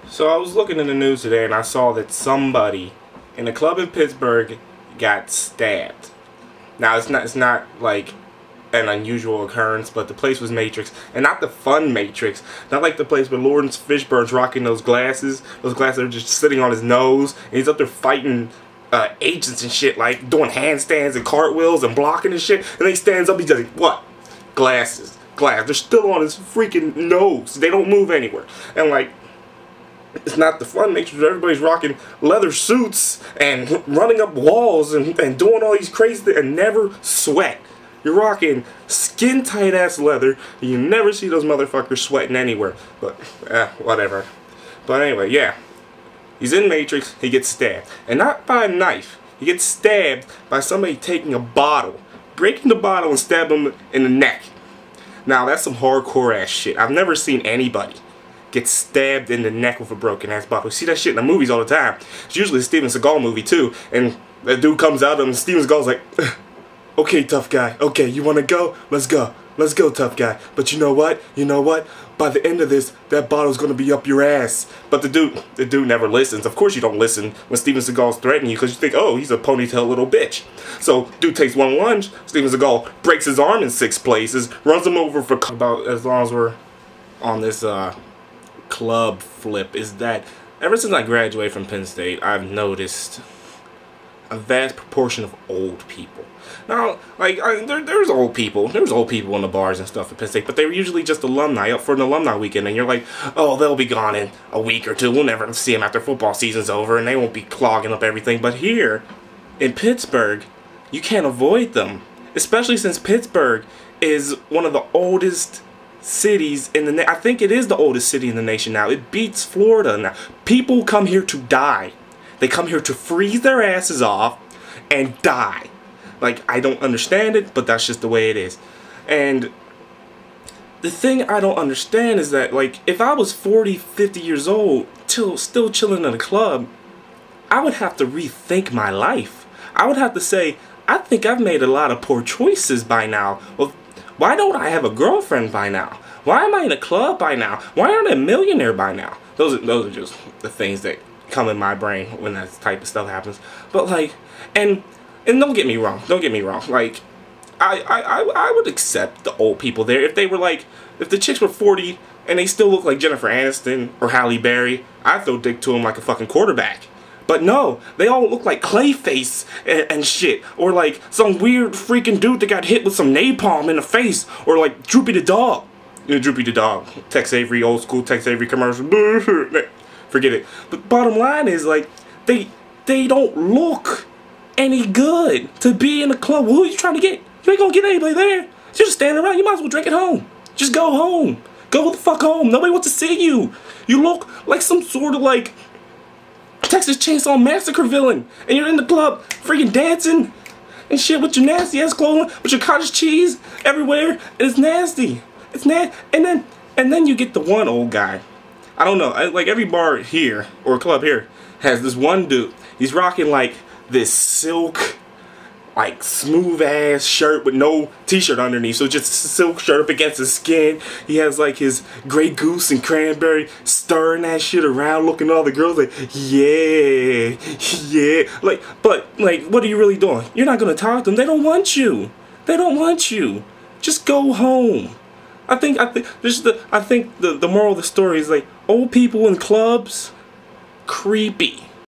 So I was looking in the news today and I saw that somebody in a club in Pittsburgh got stabbed. Now it's not like an unusual occurrence, but the place was Matrix, and not the fun Matrix, not like the place where Lawrence Fishburne's rocking those glasses that are just sitting on his nose, and he's up there fighting agents and shit, like doing handstands and cartwheels and blocking and shit, and then he stands up, he does what? Glasses. They're still on his freaking nose. They don't move anywhere. And like, it's not the fun Matrix where everybody's rocking leather suits and running up walls and doing all these crazy things and never sweat. You're rocking skin tight ass leather and you never see those motherfuckers sweating anywhere. But, whatever. But anyway, yeah. He's in Matrix, he gets stabbed. And not by a knife. He gets stabbed by somebody taking a bottle, breaking the bottle and stabbing him in the neck. Now that's some hardcore ass shit. I've never seen anybody get stabbed in the neck with a broken ass bottle. You see that shit in the movies all the time. It's usually a Steven Seagal movie too. And that dude comes out and Steven Seagal's like, okay, tough guy. Okay, you wanna go? Let's go. Let's go, tough guy. But you know what? You know what? By the end of this, that bottle's gonna be up your ass. But the dude never listens. Of course you don't listen when Steven Seagal's threatening you because you think, oh, he's a ponytail little bitch. So dude takes one lunge. Steven Seagal breaks his arm in 6 places, runs him over for about as long as we're on this club flip. Is that ever since I graduated from Penn State, I've noticed a vast proportion of old people. Now, like, there's old people. There's old people in the bars and stuff at Penn State, but they were usually just alumni up for an alumni weekend, and you're like, oh, they'll be gone in a week or two. We'll never see them after football season's over, and they won't be clogging up everything. But here, in Pittsburgh, you can't avoid them, especially since Pittsburgh is one of the oldest cities in the I think it is the oldest city in the nation now. It beats Florida now. People come here to die. They come here to freeze their asses off and die. Like, I don't understand it, but that's just the way it is. And the thing I don't understand is that, like, if I was 40, 50 years old, still chilling in a club, I would have to rethink my life. I would have to say, I think I've made a lot of poor choices by now. Well, why don't I have a girlfriend by now? Why am I in a club by now? Why aren't I a millionaire by now? Those are just the things that come in my brain when that type of stuff happens. But like, and don't get me wrong. Like, I would accept the old people there if they were like, if the chicks were 40 and they still look like Jennifer Aniston or Halle Berry, I'd throw dick to them like a fucking quarterback. But no, they all look like Clayface and shit. Or like some weird freaking dude that got hit with some napalm in the face. Or like Droopy the dog. You know, Droopy the dog. Tex Avery, old school Tex Avery commercial. Forget it. But bottom line is, like, they don't look any good to be in a club. Who are you trying to get? You ain't gonna get anybody there. You're just standing around. You might as well drink at home. Just go home. Go the fuck home. Nobody wants to see you. You look like some sort of like Texas Chainsaw Massacre villain, and you're in the club freaking dancing and shit with your nasty ass clothing, with your cottage cheese everywhere, and it's nasty. It's nasty. And then you get the one old guy. I don't know, like every bar here or club here has this one dude. He's rocking like this silk, like smooth ass shirt with no t-shirt underneath, so just a silk shirt up against his skin. He has like his Grey Goose and cranberry, stirring that shit around, looking at all the girls like, yeah, yeah. Like, but like, what are you really doing? You're not gonna talk to them. They don't want you. They don't want you. Just go home. I think the moral of the story is like, old people in clubs, creepy.